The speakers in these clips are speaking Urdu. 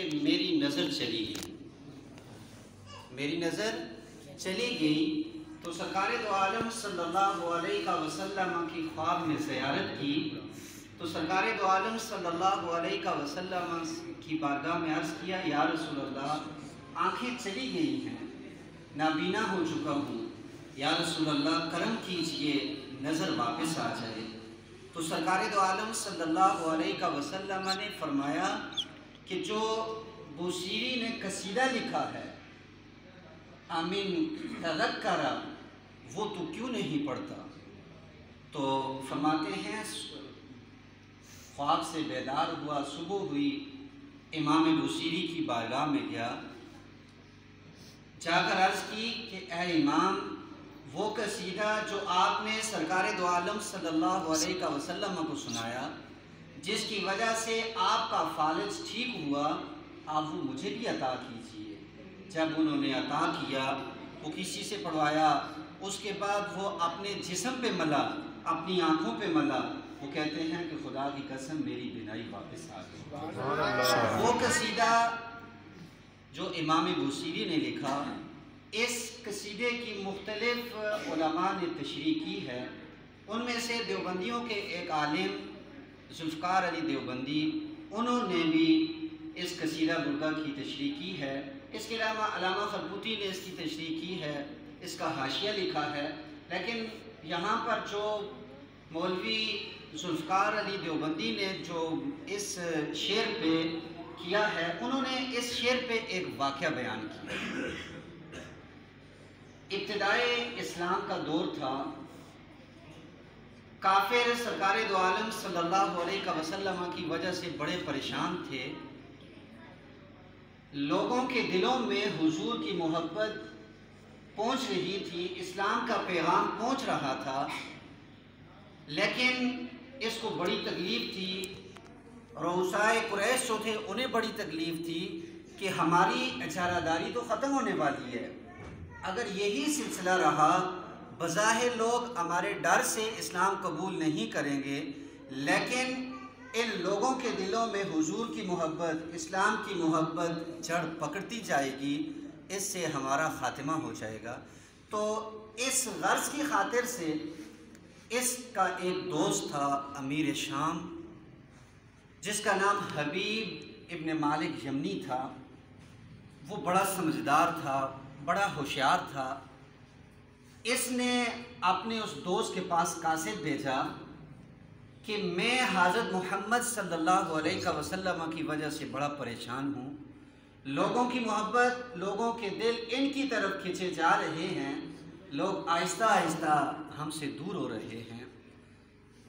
کہ میری نظر چلی گئی تو سرکار دو عالم صلی اللہ علیہ وسلم کی خواب میں زیارت کی تو سرکار دو عالم صلی اللہ علیہ وسلم کی بارگاہ میں عرض کیا یا رسول اللہ آنکھیں چلی گئی ہیں، نابینا ہو چکا ہوں، یا رسول اللہ کرم کیجئے نظر واپس آ جائے۔ تو سرکار دو عالم صلی اللہ علیہ وسلم نے فرمایا کہ جو بوصیری نے قصیدہ لکھا ہے امین تذکر، وہ تو کیوں نہیں پڑھتا؟ تو فرماتے ہیں خواب سے بیدار ہوا، صبح ہوئی، امام بوصیری کی بارگاہ میں گیا، جا کر عرض کی کہ اے امام، وہ قصیدہ جو آپ نے سرکار دو عالم صلی اللہ علیہ وسلم کو سنایا، جس کی وجہ سے آپ کا فالج ٹھیک ہوا، آپ وہ مجھے بھی عطا کیجئے۔ جب انہوں نے عطا کیا، وہ کسی سے پڑھوایا، اس کے بعد وہ اپنے جسم پہ ملا، اپنی آنکھوں پہ ملا، وہ کہتے ہیں کہ خدا کی قسم میری بینائی واپس آ گئی۔ وہ قصیدہ جو امام بوصیری نے لکھا، اس قصیدے کی مختلف علماء نے تشریح کی ہے، ان میں سے دیوبندیوں کے ایک عالم ذوالفقار علی دیوبندی، انہوں نے بھی اس قصیدہ بردہ کی تشریح کی ہے۔ اس کے علاوہ علامہ خربوتی نے اس کی تشریح کی ہے، اس کا حاشیہ لکھا ہے، لیکن یہاں پر جو مولوی ذوالفقار علی دیوبندی نے جو اس شعر پہ کیا ہے، انہوں نے اس شعر پہ ایک واقعہ بیان کیا۔ ابتدائے اسلام کا دور تھا، کافر سرکار دو عالم صلی اللہ علیہ وسلم کی وجہ سے بڑے پریشان تھے، لوگوں کے دلوں میں حضور کی محبت پہنچ رہی تھی، اسلام کا پیغام پہنچ رہا تھا، لیکن اس کو بڑی تکلیف تھی، رؤسائے قریش جو تھے انہیں بڑی تکلیف تھی کہ ہماری اجارہ داری تو ختم ہونے والی ہے، اگر یہی سلسلہ رہا بظاہر لوگ ہمارے ڈر سے اسلام قبول نہیں کریں گے، لیکن ان لوگوں کے دلوں میں حضور کی محبت، اسلام کی محبت جڑ پکڑتی جائے گی، اس سے ہمارا خاتمہ ہو جائے گا۔ تو اس غرض کی خاطر سے اس کا ایک دوست تھا امیر شام، جس کا نام حبیب ابن مالک یمنی تھا، وہ بڑا سمجھدار تھا، بڑا ہوشیار تھا۔ اس نے اپنے اس دوست کے پاس قاصد بھیجا کہ میں حضرت محمد صلی اللہ علیہ وسلم کی وجہ سے بڑا پریشان ہوں، لوگوں کی محبت، لوگوں کے دل ان کی طرف کھینچے جا رہے ہیں، لوگ آہستہ آہستہ ہم سے دور ہو رہے ہیں۔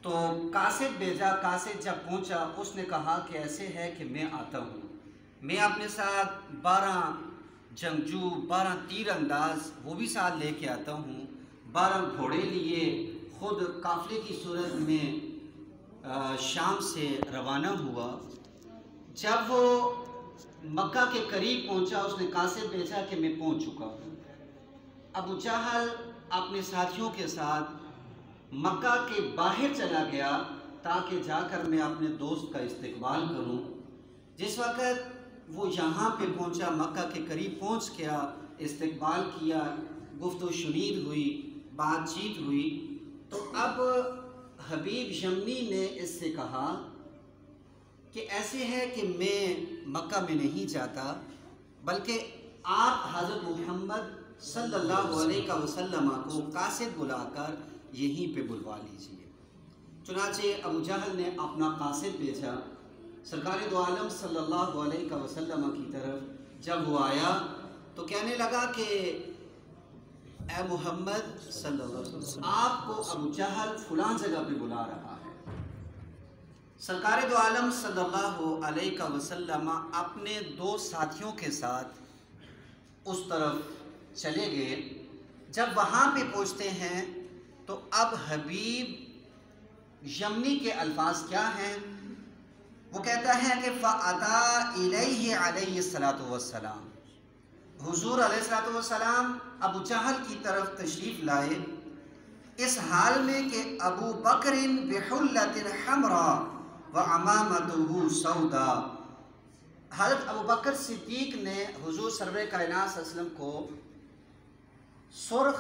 تو قاصد بھیجا، قاصد جب پہنچا اس نے کہا کہ ایسے ہے کہ میں آتا ہوں، میں اپنے ساتھ 12 جنگجو، 12 تیر انداز وہ بھی ساتھ لے کے آتا ہوں، 12 گھوڑے لیے خود قافلے کی صورت میں شام سے روانہ ہوا۔ جب وہ مکہ کے قریب پہنچا، اس نے قاصد بھیجا کہ میں پہنچ چکا ہوں۔ ابو جہل اپنے ساتھیوں کے ساتھ مکہ کے باہر چلا گیا تاکہ جا کر میں اپنے دوست کا استقبال کروں۔ جس وقت وہ یہاں پہ پہنچا، مکہ کے قریب پہنچ گیا، استقبال کیا، گفت و شنید ہوئی، بات چیت ہوئی، تو اب حبیب یمنی نے اس سے کہا کہ ایسے ہے کہ میں مکہ میں نہیں جاتا، بلکہ آپ حضرت محمد صلی اللہ علیہ وسلم کو قاصد بلا کر یہیں پہ بلوا لیجئے۔ چنانچہ ابو جہل نے اپنا قاصد بھیجا سرکار دو عالم صلی اللہ علیہ وسلم کی طرف۔ جب وہ آیا تو کہنے لگا کہ اے محمد صلی اللہ علیہ وسلم، آپ کو ابو جہل فلاں جگہ پہ بلا رہا ہے۔ سرکار دو عالم صلی اللہ علیہ وسلم اپنے 2 ساتھیوں کے ساتھ اس طرف چلے گئے۔ جب وہاں پہ پہنچتے ہیں تو اب حبیب یمنی کے الفاظ کیا ہیں؟ وہ کہتا ہے کہ فَأَتَى إِلَيْهِ عَلَيْهِ الصَّلَاةُ وَالسَّلَامُ، حضور علیہ الصلوۃ والسلام ابو جہل کی طرف تشریف لائے، اس حال میں کہ ابو بکر بحلۃ حمراء وعمامتہ سودا، حضرت ابوبکر صدیق نے حضور سرور کائنات صلی اللہ علیہ وسلم کو سرخ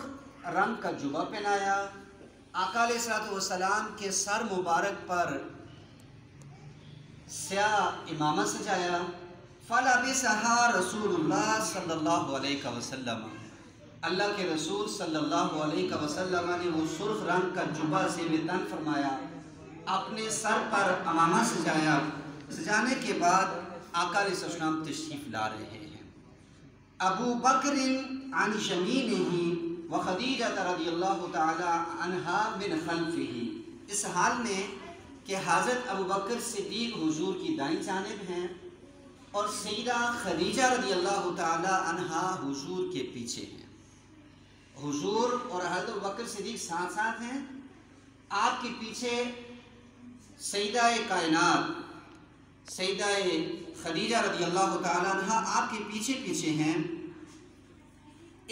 رنگ کا جبہ پہنایا، آقا علیہ الصلوۃ والسلام کے سر مبارک پر سیاہ امامہ سجایا، فَلَبِسَهَا رسول اللہ صلی اللہ علیہ وسلم، اللہ کے رسول صلی اللہ علیہ وسلم نے وہ سرخ رنگ کا جبہ زیب تن فرمایا، اپنے سر پر امامہ سجایا۔ سجانے کے بعد آقا علیہ السلام تشریف لا رہے ہیں۔ ابو بکر عن یمینہ و خدیجہ رضی اللہ تعالی عنہا من خلفہ، اس حال میں کہ حضرت ابو بکر صدیق حضور کی دائیں جانب ہیں اور سیدہ خدیجہ رضی اللہ تعالی عنہا حضور کے پیچھے ہیں۔ حضور اور حضرت ابو بکر صدیق ساتھ ساتھ ہیں، آپ کے پیچھے سیدہ کائنات سیدہ خدیجہ رضی اللہ تعالی عنہ آپ کے پیچھے پیچھے ہیں۔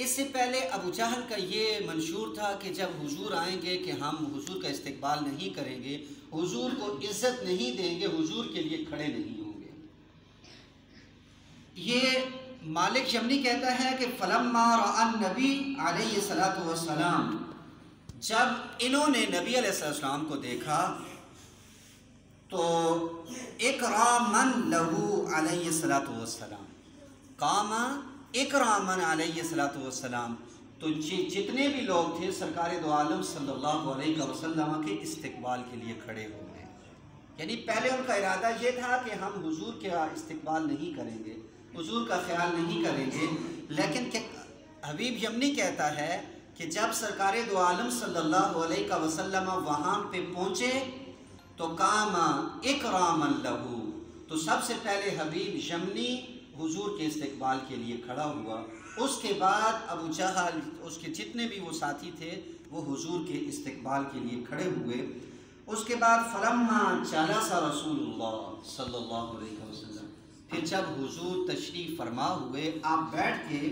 اس سے پہلے ابو جہل کا یہ منشور تھا کہ جب حضور آئیں گے کہ ہم حضور کا استقبال نہیں کریں گے، حضور کو عزت نہیں دیں گے، حضور کے لیے کھڑے نہیں ہوں گے۔ یہ مالک یمنی کہتا ہے کہ فَلَمَّا رَأَى النَّبِي علیہ الصلوۃ والسلام، جب انہوں نے نبی علیہ السلام کو دیکھا تو اکراماً لہو علیہ الصلوۃ والسلام، قام اکراماً علیہ الصلوۃ والسلام، تو جتنے بھی لوگ تھے سرکار دو عالم صلی اللہ علیہ وسلم کے استقبال کے لیے کھڑے ہو گئے۔ یعنی پہلے ان کا ارادہ یہ تھا کہ ہم حضور کا استقبال نہیں کریں گے، حضور کا خیال نہیں کریں گے، لیکن حبیب یمنی کہتا ہے کہ جب سرکار دو عالم صلی اللہ علیہ وسلم وہاں پہ پہنچے تو قام اکراماً لہو، تو سب سے پہلے حبیب یمنی حضور کے استقبال کے لیے کھڑا ہوا، اس کے بعد ابو جہل اس کے جتنے بھی وہ ساتھی تھے وہ حضور کے استقبال کے لیے کھڑے ہوئے۔ اس کے بعد فَلَمَّا جَلَسَ رسول اللہ صلی اللہ علیہ وسلم، پھر جب حضور تشریف فرما ہوئے آپ بیٹھ کے،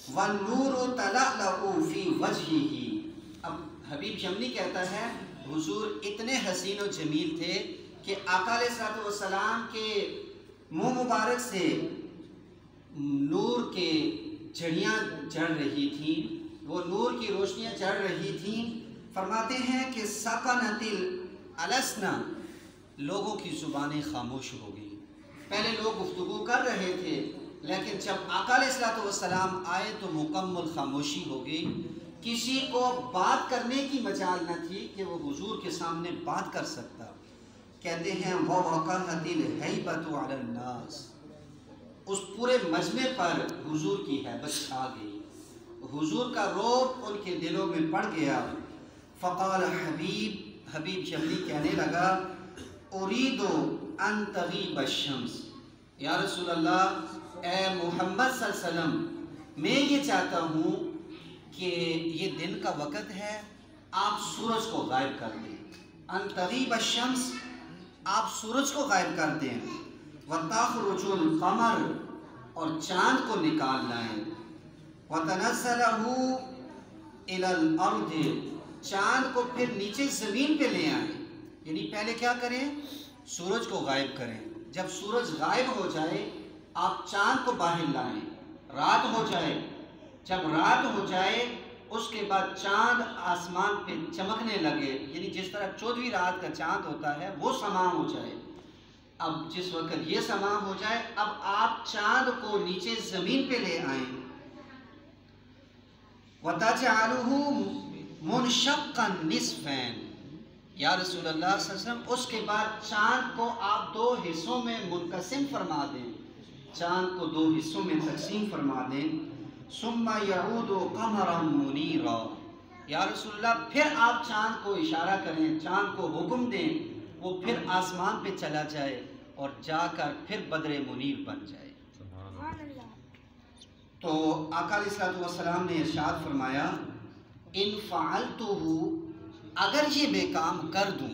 وَالنُّورُ تَلَأْلَأُ فِي وَجْهِهِ، اب حبیب یمنی کہتا ہے حضور اتنے حسین و جمیل تھے کہ آقا علیہ الصلوۃ والسلام کے منہ مبارک سے نور کے جھڑیاں جڑ رہی تھیں، وہ نور کی روشنیاں جڑ رہی تھیں۔ فرماتے ہیں کہ سکنت الالسنہ، لوگوں کی زبانیں خاموش ہو گئی۔ پہلے لوگ گفتگو کر رہے تھے لیکن جب آقا علیہ الصلوۃ والسلام آئے تو مکمل خاموشی ہو گئی، کسی کو بات کرنے کی مجال نہ تھی کہ وہ حضور کے سامنے بات کر سکتا۔ کہتے ہیں وَوَقَعَتِ الْهَيْبَةُ عَلَى النَّاسِ، اس پورے مجمع پر حضور کی ہیبت چھا گئی، حضور کا رعب ان کے دلوں میں پڑ گیا۔ فقال حبیب یمنی کہنے لگا اريد ان تغیب الشمس، یا رسول اللہ، اے محمد صلی اللہ علیہ وسلم، میں یہ چاہتا ہوں کہ یہ دن کا وقت ہے، آپ سورج کو غائب کر دیں۔ ان تغیب الشمس، آپ سورج کو غائب کر دیں، وَتَخْرُجُ الْقَمَرُ، اور چاند کو نکال لائیں، وَتَنَزَّلَهُ إِلَى الْأَرْضِ، چاند کو پھر نیچے زمین پہ لے آئیں۔ یعنی پہلے کیا کریں؟ سورج کو غائب کریں، جب سورج غائب ہو جائے آپ چاند کو باہر لائیں، رات ہو جائے، جب رات ہو جائے اس کے بعد چاند آسمان پہ چمکنے لگے، یعنی جس طرح 14ویں رات کا چاند ہوتا ہے وہ سماں ہو جائے۔ اب جس وقت یہ سماں ہو جائے اب آپ چاند کو نیچے زمین پہ لے آئیں۔ وَتَجْعَلُهُ مُنْشَقًّا نِصْفَيْنِ، یا رسول اللہ صلی اللہ علیہ وسلم، اس کے بعد چاند کو آپ 2 حصوں میں منقسم فرما دیں، چاند کو 2 حصوں میں تقسیم فرما دیں۔ ثم يعود قمرا منيرا، یا رسول اللہ پھر آپ چاند کو اشارہ کریں، چاند کو حکم دیں، وہ پھر آسمان پہ چلا جائے اور جا کر پھر بدر منیر بن جائے۔ تو آقا علیہ الصلوۃ والسلام نے ارشاد فرمایا ان فعلتہ، اگر یہ میں کام کر دوں،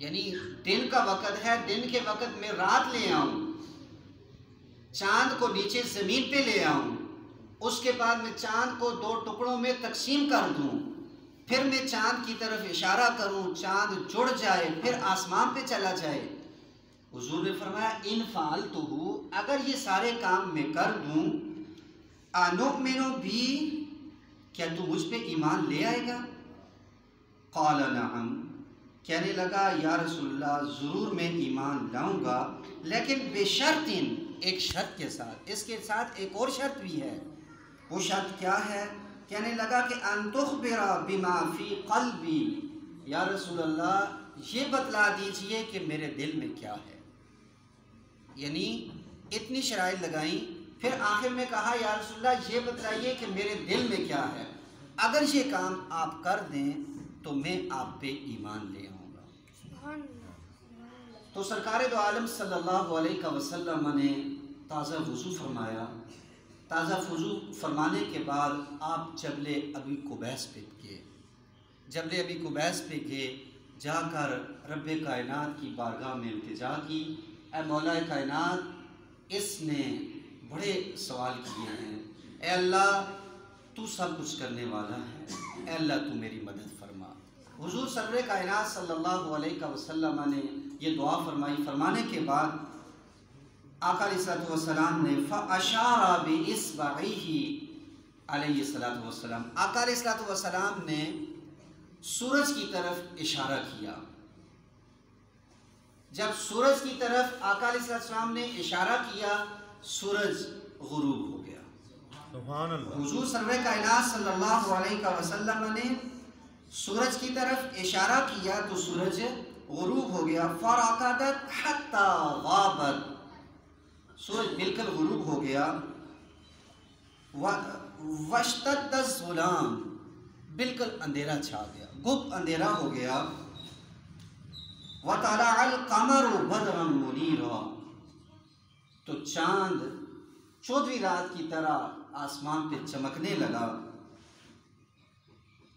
یعنی دن کا وقت ہے، دن کے وقت میں رات لے آؤں، چاند کو نیچے زمین پہ لے آؤں، اس کے بعد میں چاند کو 2 ٹکڑوں میں تقسیم کر دوں، پھر میں چاند کی طرف اشارہ کروں، چاند جڑ جائے، پھر آسمان پہ چلا جائے، حضور نے فرمایا ان فعلتہ، اگر یہ سارے کام میں کر دوں، انؤمن بی، کیا تو مجھ پہ ایمان لے آئے گا؟ قال نعم، کہنے لگا یا رسول اللہ ضرور میں ایمان لاؤں گا، لیکن بشرط، ایک شرط کے ساتھ، اس کے ساتھ ایک اور شرط بھی ہے۔ وہ شرط کیا ہے؟ کہنے لگا کہ ان تخبر بما فی قلبی، یا رسول اللہ یہ بتلا دیجئے کہ میرے دل میں کیا ہے۔ یعنی اتنی شرائط لگائیں، پھر آخر میں کہا یا رسول اللہ یہ بتلائیے کہ میرے دل میں کیا ہے، اگر یہ کام آپ کر دیں تو میں آپ پہ ایمان لے آؤں گا۔ تو سرکار دو عالم صلی اللہ علیہ وسلم نے تازہ وضو فرمایا۔ تازہ وضو فرمانے کے بعد آپ جبل ابی قبیس پہ گئے۔ جبل ابی قبیس پہ گئے، جا کر رب کائنات کی بارگاہ میں التجا کی، اے مولا کائنات اس نے بڑے سوال کیے ہیں، اے اللہ تو سب کچھ کرنے والا ہے، اے اللہ تو میری مدد فرما۔ حضور سرور کائنات صلی اللہ علیہ وسلم نے یہ دعا فرمائی۔ فرمانے کے بعد آقا علیہ السلام نے فَأَشَارَ بِإِصْبَعِهِ علیہ السلام، آقا علیہ السلام نے سورج کی طرف اشارہ کیا۔ جب سورج کی طرف آقا علیہ السلام نے اشارہ کیا، سورج غروب ہو گیا۔ سبحان اللہ۔ حضور سرور کائنات صلی اللہ علیہ وسلم نے سورج کی طرف اشارہ کیا تو سورج غروب ہو گیا۔ فَرَقَدَتْ حَتَّى غَابَتْ، سورج بالکل غروب ہو گیا۔ وَاشْتَدَّ الظُّلَامُ، بالکل اندھیرا چھا گیا، گپ اندھیرا ہو گیا۔ وَطَلَعَ الْقَمَرُ بَدْرًا مُنِيرًا، تو چاند 14ویں رات کی طرح آسمان پہ چمکنے لگا۔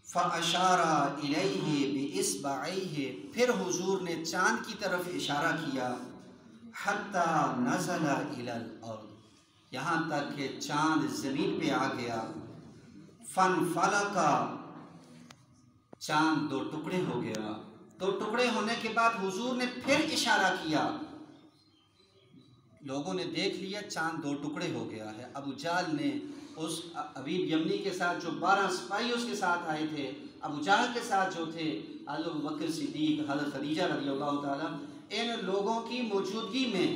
فَأَشَارَ إِلَيْهِ بِإِصْبَعِهِ، پھر حضور نے چاند کی طرف اشارہ کیا، حَتَّى نَزَلَ إِلَى الْأَرْضِ، یہاں تک کہ چاند زمین پہ آ گیا۔ فَانْفَلَقَ، چاند دو ٹکڑے ہو گیا۔ دو ٹکڑے ہونے کے بعد حضور نے پھر اشارہ کیا، لوگوں نے دیکھ لیا چاند دو ٹکڑے ہو گیا ہے۔ ابو جہل نے اس حبیب یمنی کے ساتھ جو 12 سپاہی اس کے ساتھ آئے تھے، ابو جہل کے ساتھ جو تھے حضرت ابوبکر صدیق، حضرت خدیجہ رضی اللہ تعالیٰ، ان لوگوں کی موجودگی میں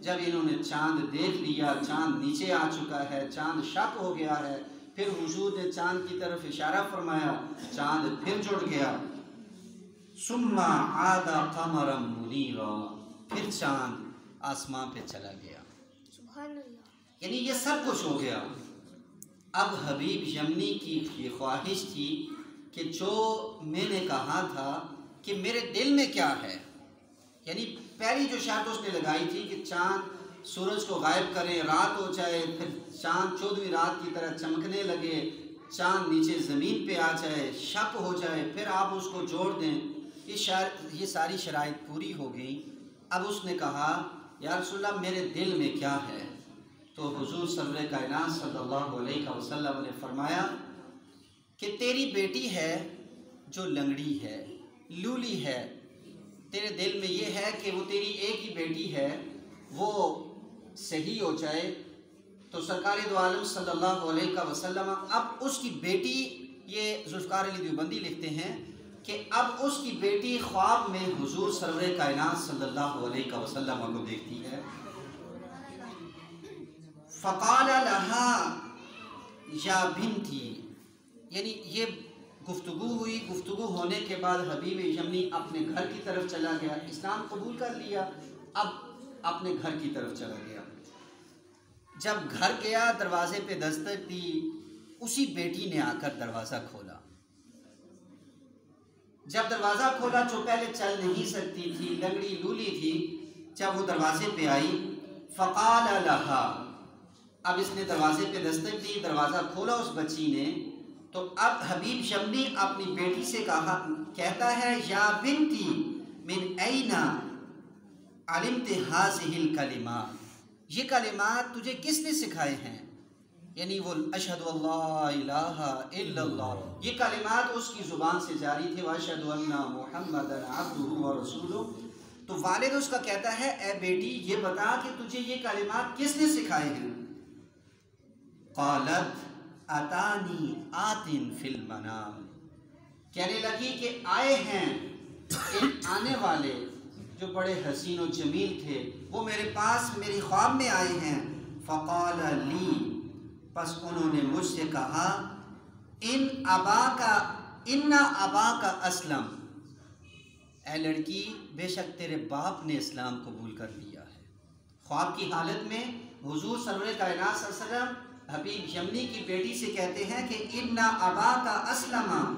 جب انہوں نے چاند دیکھ لیا، چاند نیچے آ چکا ہے، چاند شک ہو گیا ہے، پھر حضور نے چاند کی طرف اشارہ فرمایا، چاند پھر جڑ گیا۔ ثم عاد قمرا منیرا، پھر چاند آسمان پہ چلا گیا۔ سبحان اللہ۔ یعنی یہ سب کچھ ہو گیا۔ اب حبیب یمنی کی یہ خواہش تھی کہ جو میں نے کہا تھا کہ میرے دل میں کیا ہے، یعنی پہلی جو شرط اس نے لگائی تھی کہ چاند سورج کو غائب کرے، رات ہو جائے، پھر چاند 14ویں رات کی طرح چمکنے لگے، چاند نیچے زمین پہ آ جائے، شک ہو جائے، پھر آپ اس کو جوڑ دیں، یہ ساری شرائط پوری ہو گئی۔ اب اس نے کہا یا رسول اللہ میرے دل میں کیا ہے؟ تو حضور سرور کائنات صلی اللہ علیہ وسلم نے فرمایا کہ تیری بیٹی ہے جو لنگڑی ہے، لولی ہے، تیرے دل میں یہ ہے کہ وہ تیری ایک ہی بیٹی ہے، وہ صحیح ہو جائے۔ تو سرکار دو عالم صلی اللہ علیہ وسلم اب اس کی بیٹی، یہ ذوالفقار علی دیوبندی لکھتے ہیں کہ اب اس کی بیٹی خواب میں حضور سرور کائنات صلی اللہ علیہ وسلم کو دیکھتی ہے۔ فقال لها یا بنتی، یعنی یہ گفتگو ہوئی، گفتگو ہونے کے بعد حبیب یمنی اپنے گھر کی طرف چلا گیا، اسلام قبول کر لیا، اب اپنے گھر کی طرف چلا گیا۔ جب گھر گیا دروازے پہ دستک دی، اسی بیٹی نے آ کر دروازہ کھولا۔ جب دروازہ کھولا، جو پہلے چل نہیں سکتی تھی، لنگڑی لولی تھی، جب وہ دروازے پہ آئی، فقال لها، اب اس نے دروازے پہ دستک دی، دروازہ کھولا اس بچی نے، تو اب حبیب یمنی اپنی بیٹی سے کہتا ہے یا بنتی من این علمت هذه الکلمات، یہ کلمات تجھے کس نے سکھائے ہیں؟ یعنی وہ اشہد اللہ الہ الا اللہ، یہ کلمات اس کی زبان سے جاری تھے، واشہد ان محمدا عبدہ ورسولہ، تو والد اس کا کہتا ہے اے بیٹی یہ بتا کہ تجھے یہ کلمات کس نے سکھائے ہیں؟ قالت اتانی آتن فی المنام، کہنے لگی کہ آئے ہیں ایک آنے والے جو بڑے حسین و جمیل تھے، وہ میرے پاس میری خواب میں آئے ہیں۔ فقال لی، پس انہوں نے مجھ سے کہا ان اباک اسلم، اے لڑکی بے شک تیرے باپ نے اسلام قبول کر لیا ہے۔ خواب کی حالت میں حضور سرور کائنات صلی اللہ علیہ وسلم حبیب یمنی کی بیٹی سے کہتے ہیں کہ ان اباک اسلم،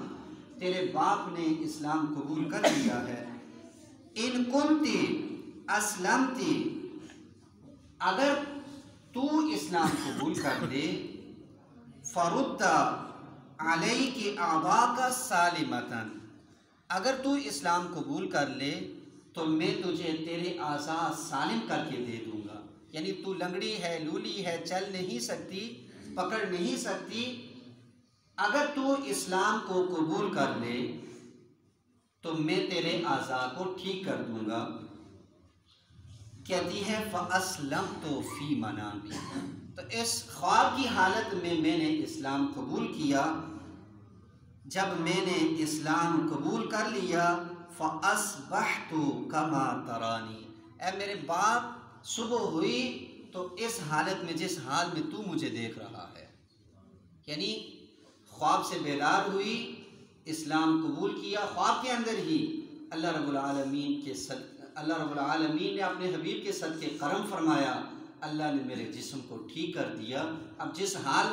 تیرے باپ نے اسلام قبول کر لیا ہے۔ ان کنتی اسلمتی، اگر تو اسلام قبول کر لے، فرد علیک اباک سالمتن، اگر تو اسلام قبول کر لے تو میں تجھے تیرے اعضاء سالم کر کے دے دوں گا، یعنی تو لنگڑی ہے، لولی ہے، چل نہیں سکتی، پکڑ نہیں سکتی، اگر تو اسلام کو قبول کر لے تو میں تیرے اعضاء کو ٹھیک کر دوں گا۔ کہتی ہے فَأَسْلَمْتُ فِي مَنَامِي، تو اس خواب کی حالت میں نے اسلام قبول کیا۔ جب میں نے اسلام قبول کر لیا فَأَصْبَحْتُ كَمَا تَرَانِي، اے میرے باپ صبح ہوئی تو اس حالت میں جس حال میں تو مجھے دیکھ رہا ہے، یعنی خواب سے بیدار ہوئی، اسلام قبول کیا، خواب کے اندر ہی اللہ رب العالمین نے اپنے حبیب کے صدقے کرم فرمایا، اللہ نے میرے جسم کو ٹھیک کر دیا۔ اب جس حال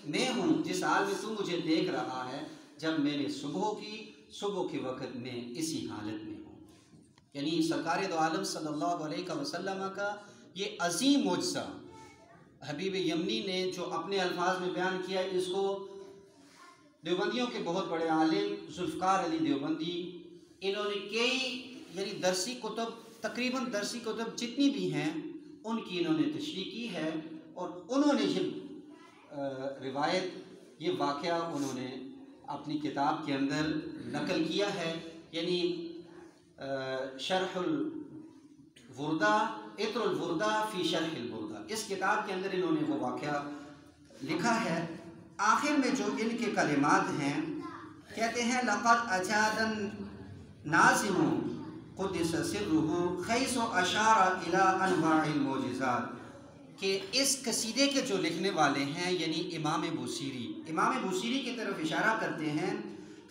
میں ہوں، جس حال میں تو مجھے دیکھ رہا ہے، جب میں نے صبح کے وقت میں اسی حالت میں ہوں۔ یعنی سرکار دو عالم صلی اللہ علیہ وسلم کا یہ عظیم معجزہ حبیب یمنی نے جو اپنے الفاظ میں بیان کیا، اس کو دیوبندیوں کے بہت بڑے عالم ذوالفقار علی دیوبندی، انہوں نے یعنی درسی کتب، تقریباً درسی کتب جتنی بھی ہیں ان کی انہوں نے تشریح کی ہے، اور انہوں نے یہ روایت، یہ واقعہ انہوں نے اپنی کتاب کے اندر نقل کیا ہے، یعنی شرح الوردہ، عطر الوردہ فی شرح البردہ، اس کتاب کے اندر انہوں نے وہ واقعہ لکھا ہے۔ آخر میں جو ان کے کلمات ہیں، کہتے ہیں لقد اجاد الناظم قدس سرہ خیس اشار الی انواع المعجزات، کہ اس قصیدے کے جو لکھنے والے ہیں یعنی امام بوصیری کی طرف اشارہ کرتے ہیں،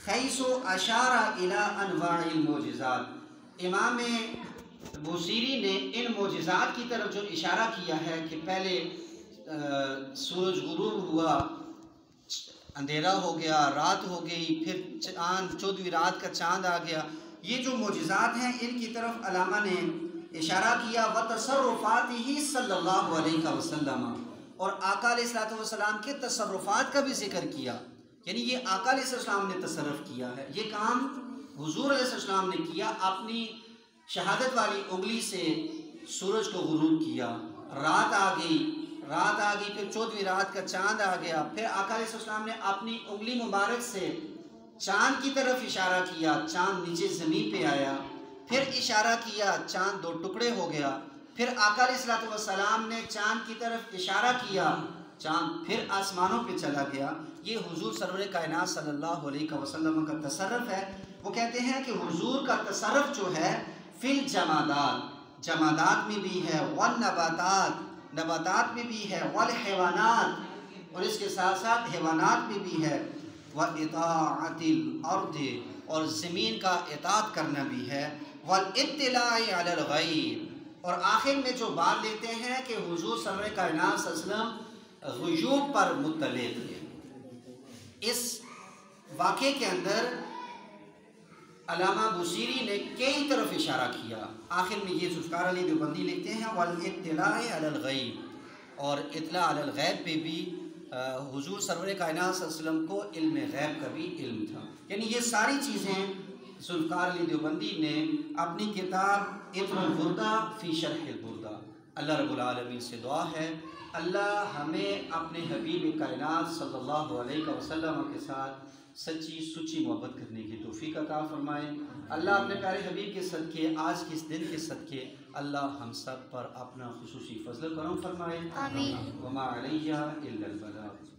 خیس اشار الی انواع المعجزات، امام بوصیری نے ان معجزات کی طرف جو اشارہ کیا ہے کہ پہلے سورج غروب ہوا، اندھیرا ہو گیا، رات ہو گئی، پھر چاند، 14ویں رات کا چاند آ گیا، یہ جو معجزات ہیں ان کی طرف علامہ نے اشارہ کیا۔ وَتَصَرُّفَاتِهِ صلی اللہ علیہ وسلم، اور آقا علیہ السلام کے تصرفات کا بھی ذکر کیا، یعنی یہ آقا علیہ السلام نے تصرف کیا ہے، یہ کام حضور علیہ السلام نے کیا، اپنی شہادت والی انگلی سے سورج کو غروب کیا، رات آ گئی، پھر 14ویں رات کا چاند آ گیا، پھر آقا علیہ السلام نے اپنی انگلی مبارک سے چاند کی طرف اشارہ کیا، چاند نیچے زمین پہ آیا، پھر اشارہ کیا، چاند 2 ٹکڑے ہو گیا، پھر آقا علیہ السلام نے چاند کی طرف اشارہ کیا، چاند پھر آسمانوں پہ چلا گیا۔ یہ حضور سرور کائنات صلی اللہ علیہ وسلم کا تصرف ہے۔ وہ کہتے ہیں کہ حضور کا تصرف جو ہے فی الجمادات، جمادات میں بھی ہے، والنباتات، نباتات میں بھی ہے، والحیوانات، اور اس کے ساتھ ساتھ حیوانات میں بھی ہے، وَإِطَاعَةِ الْأَرْضِ، اور زمین کا اطاعت کرنا بھی ہے، وَالْإِطِّلَاعِ عَلَى الْغَيْبِ، اور آخر میں جو بات لیتے ہیں کہ حضور سرور کائنات صلی اللہ علیہ وسلم غیوب پر مطلع تھے۔ اس واقعے کے اندر علامہ بوصیری نے کئی طرف اشارہ کیا، آخر میں یہ ذوالفقار علی دیوبندی لکھتے ہیں وَالْإِطِّلَاعِ عَلَى الْغَيْبِ، اور اطلاع علی الغیب پہ بھی حضور سرور کائنات صلی اللہ علیہ وسلم کو علم غیب کا بھی علم تھا۔ یعنی یہ ساری چیزیں ذوالفقار علی دیوبندی نے اپنی کتاب عطر الوردہ فی شرح البردہ۔ اللہ رب العالمین سے دعا ہے اللہ ہمیں اپنے حبیب کائنات صلی اللہ علیہ وسلم کے ساتھ سچی سچی محبت کرنے کی توفیق عطا فرمائے۔ اللہ اپنے پیارے حبیب کے صدقے، آج کے اس دن کے صدقے اللہ ہم سب پر اپنا خصوصی فضل و کرم فرمائے۔ آمین۔ وما علیہ الا البلاغ۔